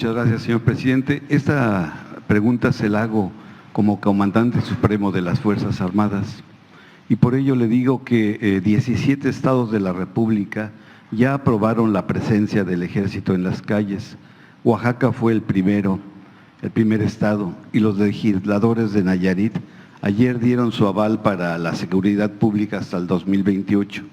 Muchas gracias, señor presidente. Esta pregunta se la hago como comandante supremo de las Fuerzas Armadas y por ello le digo que 17 estados de la República ya aprobaron la presencia del Ejército en las calles. Oaxaca fue el primer estado, y los legisladores de Nayarit ayer dieron su aval para la seguridad pública hasta el 2028.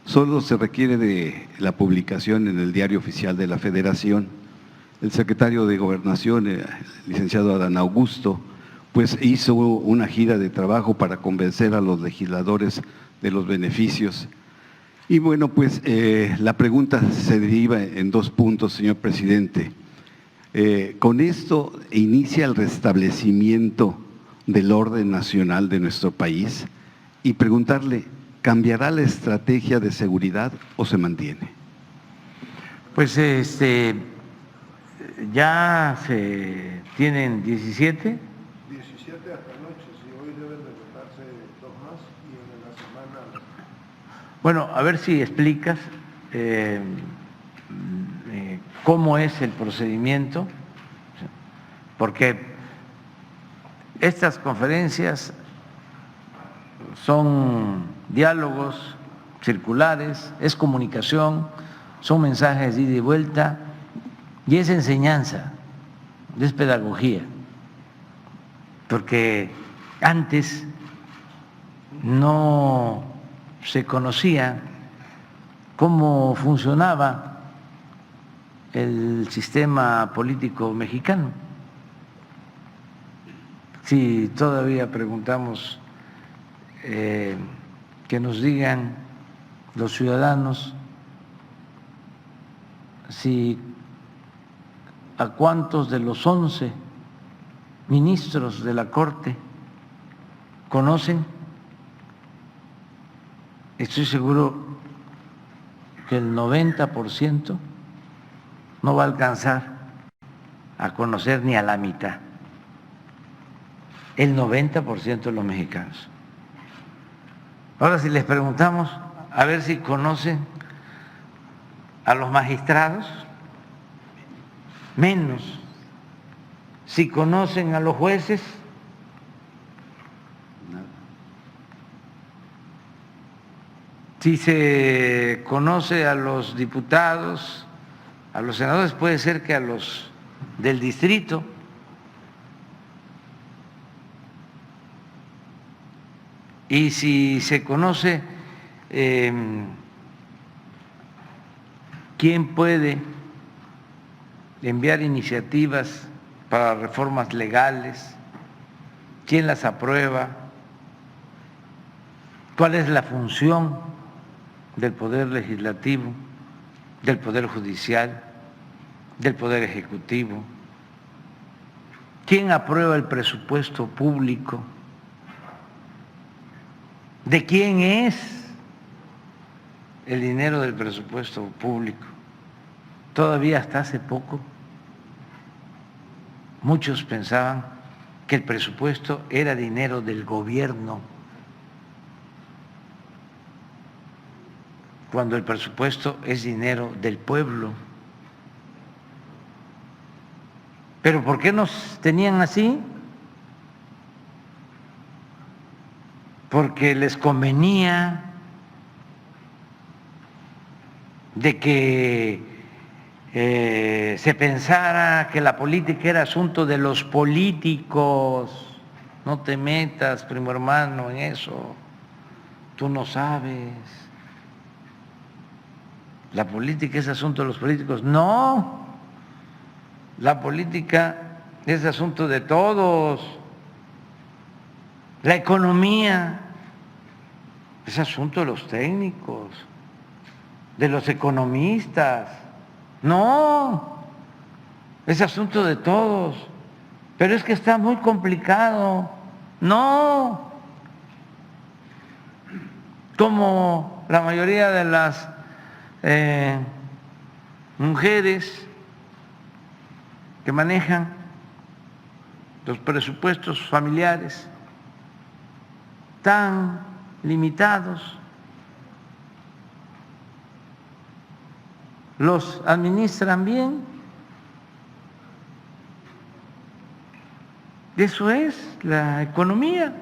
Solo se requiere de la publicación en el Diario Oficial de la Federación. El secretario de Gobernación, el licenciado Adán Augusto, pues hizo una gira de trabajo para convencer a los legisladores de los beneficios. Y bueno, pues la pregunta se deriva en 2 puntos, señor presidente. Con esto inicia el restablecimiento del orden nacional de nuestro país y preguntarle, ¿cambiará la estrategia de seguridad o se mantiene? Pues ya se tienen 17. 17 hasta anoche, sí, hoy deben de votarse 2 más y en la semana… Bueno, a ver si explicas cómo es el procedimiento, porque estas conferencias son diálogos circulares, es comunicación, son mensajes de ida y vuelta y es enseñanza, es pedagogía, porque antes no se conocía cómo funcionaba el sistema político mexicano. Si todavía preguntamos que nos digan los ciudadanos si a cuántos de los 11 ministros de la Corte conocen, estoy seguro que el 90% no va a alcanzar a conocer ni a la mitad, el 90% de los mexicanos. Ahora, si les preguntamos a ver si conocen a los magistrados, menos. Si conocen a los jueces, si se conoce a los diputados, a los senadores, puede ser que a los del distrito. Y si se conoce quién puede enviar iniciativas para reformas legales, quién las aprueba, cuál es la función del Poder Legislativo, del Poder Judicial, del Poder Ejecutivo, quién aprueba el presupuesto público, de quién es el dinero del presupuesto público. Todavía hasta hace poco muchos pensaban que el presupuesto era dinero del gobierno, cuando el presupuesto es dinero del pueblo. ¿Pero por qué nos tenían así? Porque les convenía de que se pensara que la política era asunto de los políticos. No te metas, primo hermano, en eso. Tú no sabes. La política es asunto de los políticos. No, la política es asunto de todos. La economía es asunto de los técnicos, de los economistas. No, es asunto de todos. Pero es que está muy complicado. No, como la mayoría de las mujeres que manejan los presupuestos familiares tan limitados, los administran bien, Eso es la economía.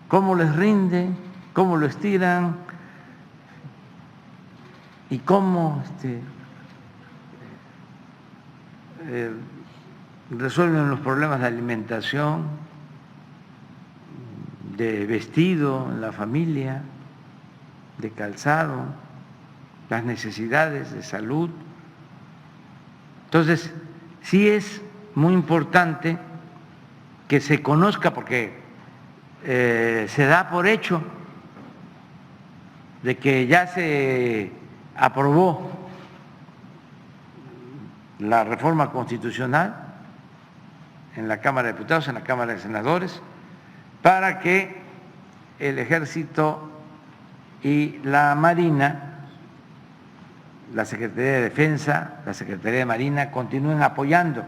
Cómo les rinde, cómo lo estiran y cómo resuelven los problemas de alimentación, de vestido en la familia, de calzado, las necesidades de salud. Entonces, sí es muy importante que se conozca, porque se da por hecho de que ya se aprobó la reforma constitucional en la Cámara de Diputados, en la Cámara de Senadores, para que el Ejército y la Marina, la Secretaría de Defensa, la Secretaría de Marina, continúen apoyando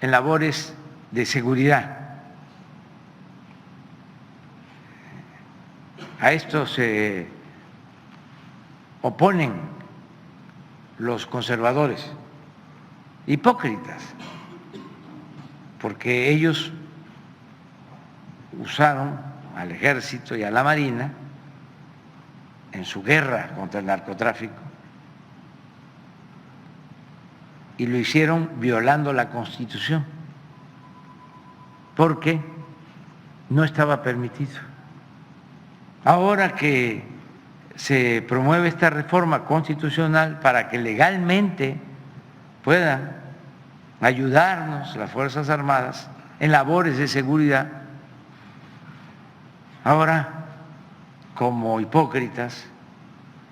en labores de seguridad. A esto se oponen los conservadores, hipócritas, porque ellos usaron al Ejército y a la Marina en su guerra contra el narcotráfico y lo hicieron violando la Constitución, porque no estaba permitido. Ahora que se promueve esta reforma constitucional para que legalmente puedan ayudarnos las Fuerzas Armadas en labores de seguridad, ahora, como hipócritas,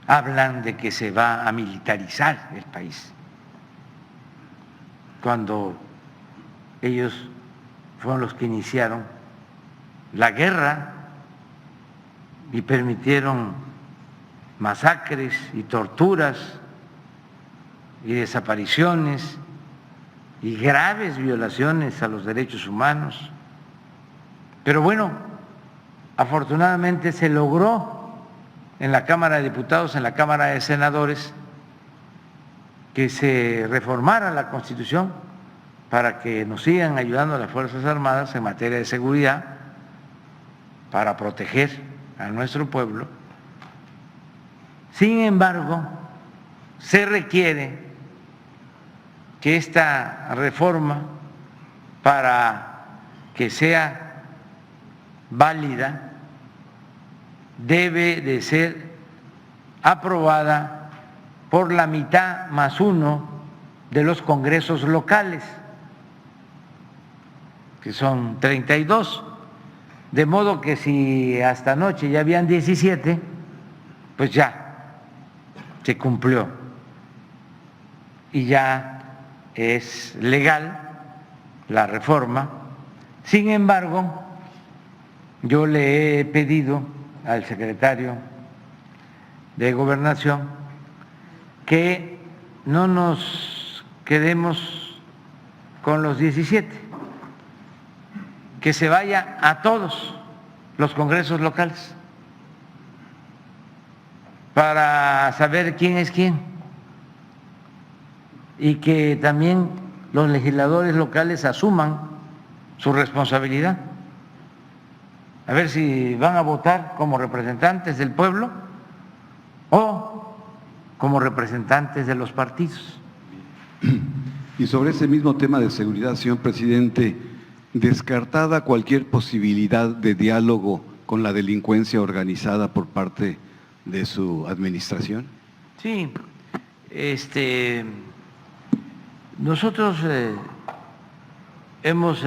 hablan de que se va a militarizar el país, cuando ellos fueron los que iniciaron la guerra y permitieron masacres y torturas y desapariciones y graves violaciones a los derechos humanos. Pero bueno, afortunadamente se logró en la Cámara de Diputados, en la Cámara de Senadores, que se reformara la Constitución para que nos sigan ayudando las Fuerzas Armadas en materia de seguridad, para proteger a nuestro pueblo. Sin embargo, se requiere que esta reforma, para que sea válida, debe de ser aprobada por la mitad más uno de los congresos locales, que son 32. De modo que si hasta anoche ya habían 17, pues ya se cumplió y ya es legal la reforma. Sin embargo, yo le he pedido al secretario de Gobernación que no nos quedemos con los 17, que se vaya a todos los congresos locales para saber quién es quién y que también los legisladores locales asuman su responsabilidad. A ver si van a votar como representantes del pueblo o como representantes de los partidos. Y sobre ese mismo tema de seguridad, señor presidente, descartada cualquier posibilidad de diálogo con la delincuencia organizada por parte de su administración. Sí, nosotros hemos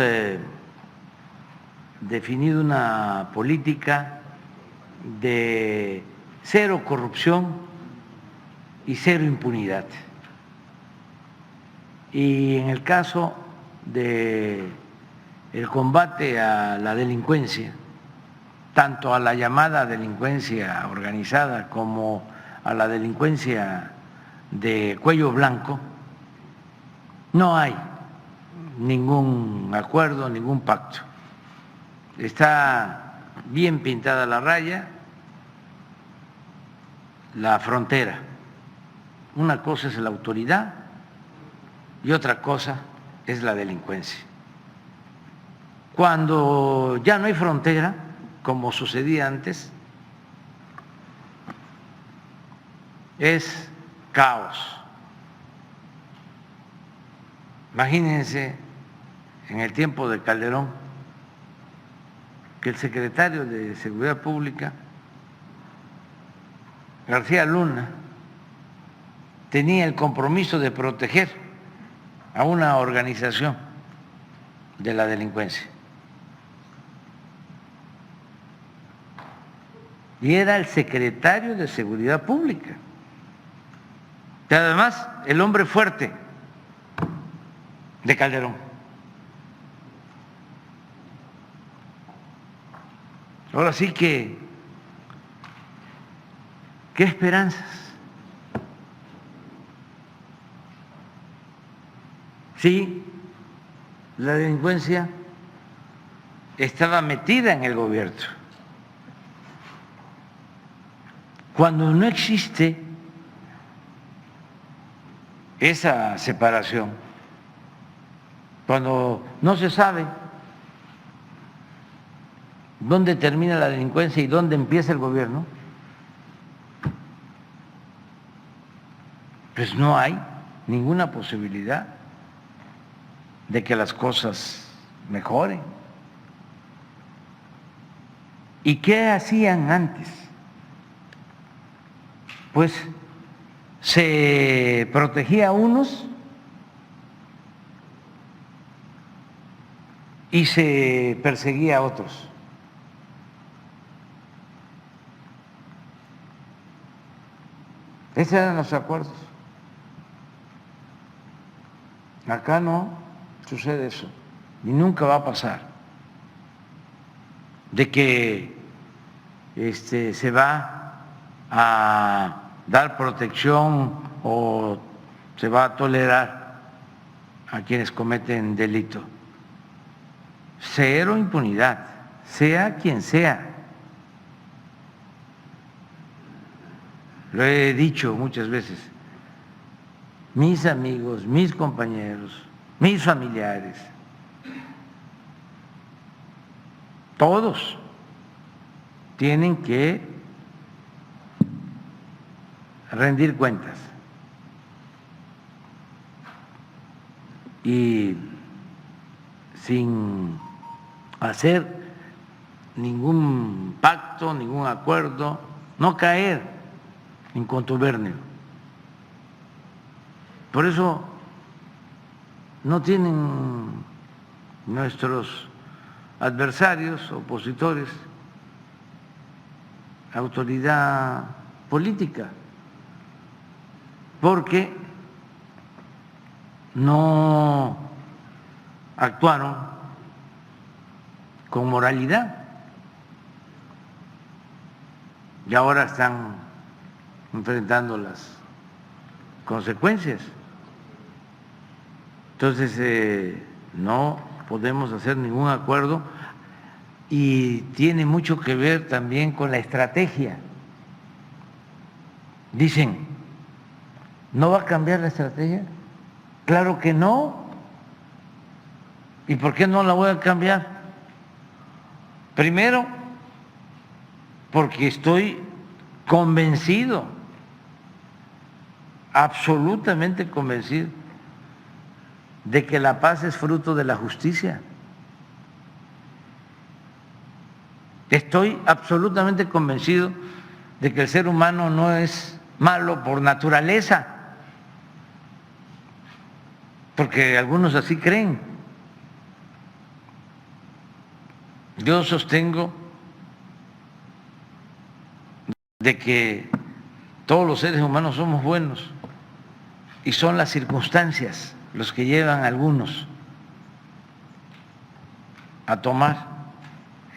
definido una política de cero corrupción y cero impunidad. Y en el caso de el combate a la delincuencia, tanto a la llamada delincuencia organizada como a la delincuencia de cuello blanco, no hay ningún acuerdo, ningún pacto. Está bien pintada la raya, la frontera. Una cosa es la autoridad y otra cosa es la delincuencia. Cuando ya no hay frontera, como sucedía antes, es caos. Imagínense en el tiempo de Calderón que el secretario de Seguridad Pública, García Luna, tenía el compromiso de proteger a una organización de la delincuencia. Y era el secretario de Seguridad Pública. Y además, el hombre fuerte de Calderón. Ahora sí que, ¿qué esperanzas? Sí, la delincuencia estaba metida en el gobierno. Cuando no existe esa separación, cuando no se sabe dónde termina la delincuencia y dónde empieza el gobierno, pues no hay ninguna posibilidad de que las cosas mejoren. ¿Y qué hacían antes? Pues se protegía a unos y se perseguía a otros. Esos eran los acuerdos. Acá no sucede eso, y nunca va a pasar, de que se va a dar protección o se va a tolerar a quienes cometen delito. Cero impunidad, sea quien sea. Lo he dicho muchas veces. Mis amigos, mis compañeros, mis familiares, todos tienen que rendir cuentas. Y sin hacer ningún pacto, ningún acuerdo, no caer en contubernio. Por eso no tienen nuestros adversarios, opositores, autoridad política, porque no actuaron con moralidad y ahora están enfrentando las consecuencias. Entonces, no podemos hacer ningún acuerdo y tiene mucho que ver también con la estrategia. Dicen, ¿no va a cambiar la estrategia? Claro que no. ¿Y por qué no la voy a cambiar? Primero, porque estoy convencido, absolutamente convencido, de que la paz es fruto de la justicia. Estoy absolutamente convencido de que el ser humano no es malo por naturaleza, porque algunos así creen. Yo sostengo de que todos los seres humanos somos buenos y son las circunstancias los que llevan a algunos a tomar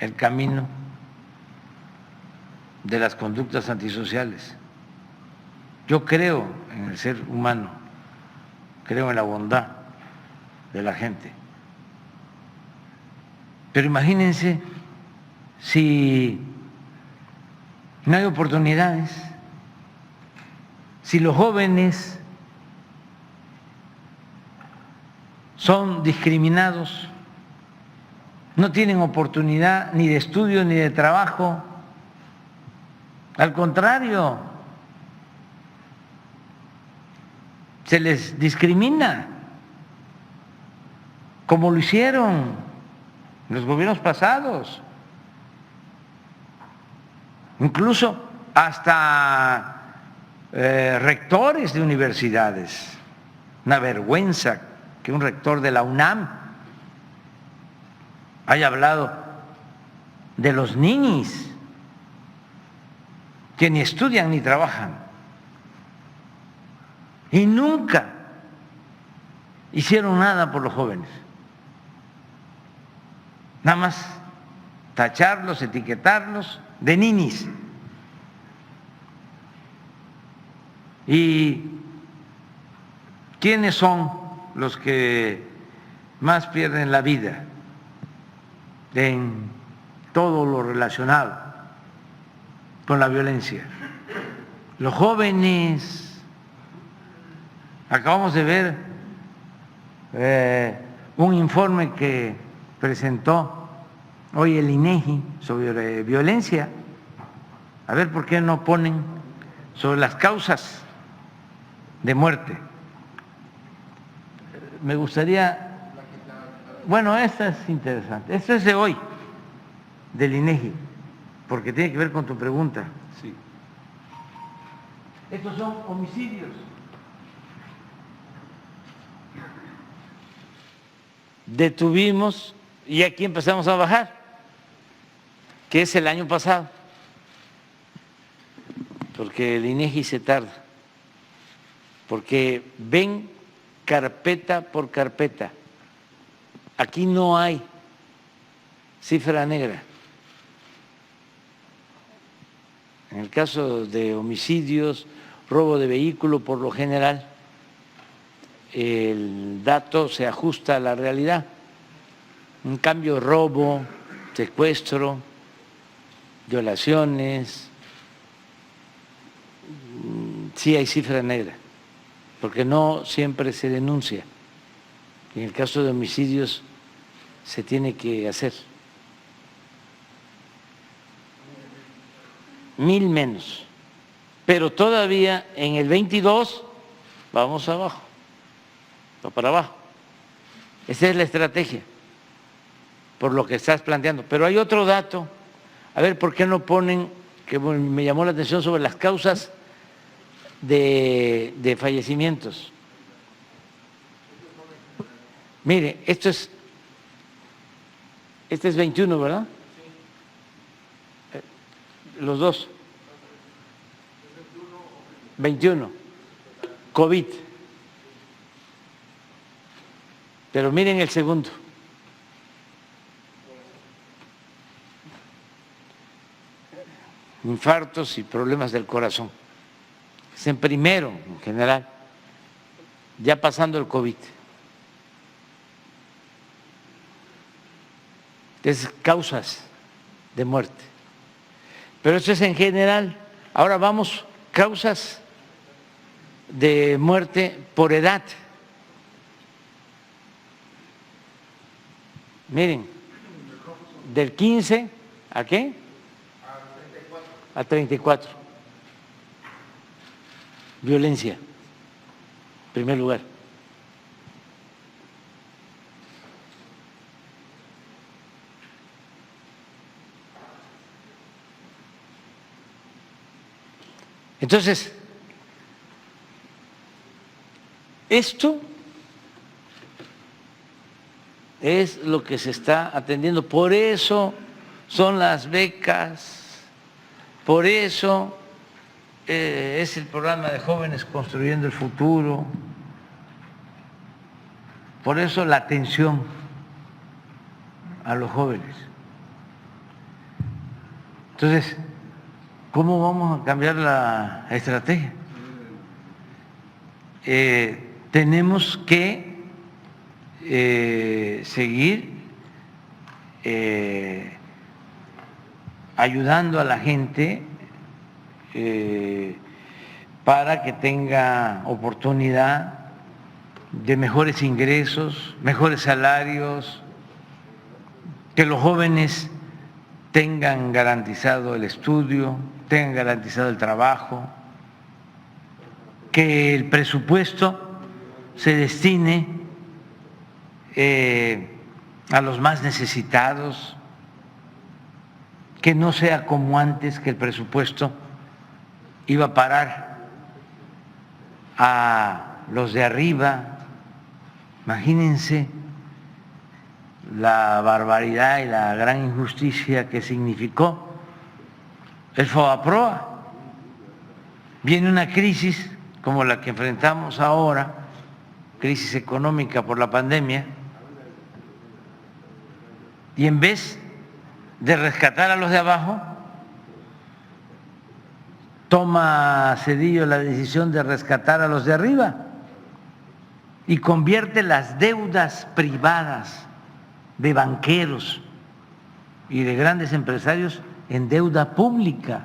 el camino de las conductas antisociales. Yo creo en el ser humano, creo en la bondad de la gente. Pero imagínense si no hay oportunidades, si los jóvenes son discriminados, no tienen oportunidad ni de estudio ni de trabajo. Al contrario, se les discrimina, como lo hicieron los gobiernos pasados. Incluso hasta rectores de universidades. Una vergüenza que un rector de la UNAM haya hablado de los ninis que ni estudian ni trabajan y nunca hicieron nada por los jóvenes. Nada más tacharlos, etiquetarlos de ninis. ¿Y quiénes son los que más pierden la vida en todo lo relacionado con la violencia? Los jóvenes. Acabamos de ver un informe que presentó hoy el INEGI sobre violencia. A ver por qué no ponen sobre las causas de muerte. Me gustaría, bueno, esta es interesante, esto es de hoy, del INEGI, porque tiene que ver con tu pregunta. Sí. Estos son homicidios. Detuvimos y aquí empezamos a bajar, que es el año pasado, porque el INEGI se tarda, porque ven carpeta por carpeta. Aquí no hay cifra negra. En el caso de homicidios, robo de vehículo, por lo general, el dato se ajusta a la realidad. En cambio, robo, secuestro, violaciones, sí hay cifra negra, porque no siempre se denuncia. En el caso de homicidios se tiene que hacer. 1000 menos, pero todavía en el 22 vamos abajo, va para abajo. Esa es la estrategia, por lo que estás planteando. Pero hay otro dato, a ver por qué no ponen, que me llamó la atención, sobre las causas de fallecimientos. Mire, este es 21, ¿verdad? Los dos. 21. COVID. Pero miren el segundo. Infartos y problemas del corazón. Es en primero, en general, ya pasando el COVID. Es causas de muerte. Pero eso es en general. Ahora vamos, causas de muerte por edad. Miren, del 15 ¿a qué? A 34. Violencia, en primer lugar. Entonces, esto es lo que se está atendiendo. Por eso son las becas, por eso es el programa de jóvenes construyendo el futuro, por eso la atención a los jóvenes. Entonces, ¿cómo vamos a cambiar la estrategia? Tenemos que seguir ayudando a la gente para que tenga oportunidad de mejores ingresos, mejores salarios, que los jóvenes tengan garantizado el estudio, tengan garantizado el trabajo, que el presupuesto se destine a los más necesitados, que no sea como antes, que el presupuesto iba a parar a los de arriba. Imagínense la barbaridad y la gran injusticia que significó el FOBAPROA. Viene una crisis como la que enfrentamos ahora, crisis económica por la pandemia, y en vez de rescatar a los de abajo, toma Zedillo la decisión de rescatar a los de arriba y convierte las deudas privadas de banqueros y de grandes empresarios en deuda pública.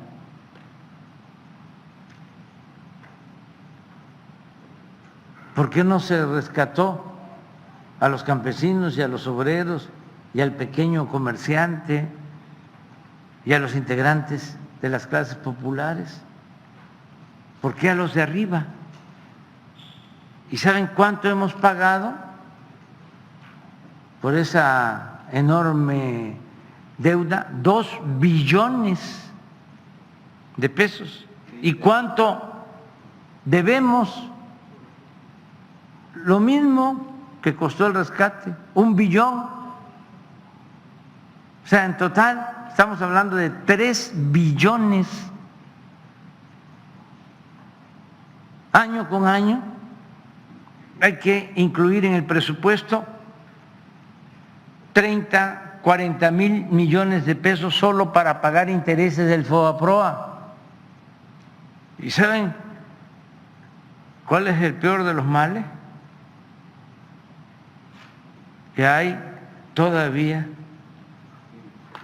¿Por qué no se rescató a los campesinos y a los obreros y al pequeño comerciante y a los integrantes de las clases populares? ¿Por qué a los de arriba? ¿Y saben cuánto hemos pagado por esa enorme deuda? 2 billones de pesos. ¿Y cuánto debemos? Lo mismo que costó el rescate, 1 billón. O sea, en total estamos hablando de 3 billones año con año. Hay que incluir en el presupuesto 30, 40 mil millones de pesos solo para pagar intereses del FOBAPROA. ¿Y saben cuál es el peor de los males? Que hay todavía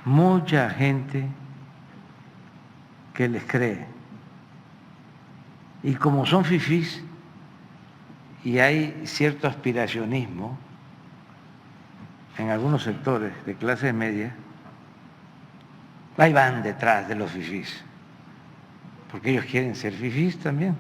mucha gente que les cree. Y como son fifís y hay cierto aspiracionismo en algunos sectores de clase media, ahí van detrás de los fifís, porque ellos quieren ser fifís también.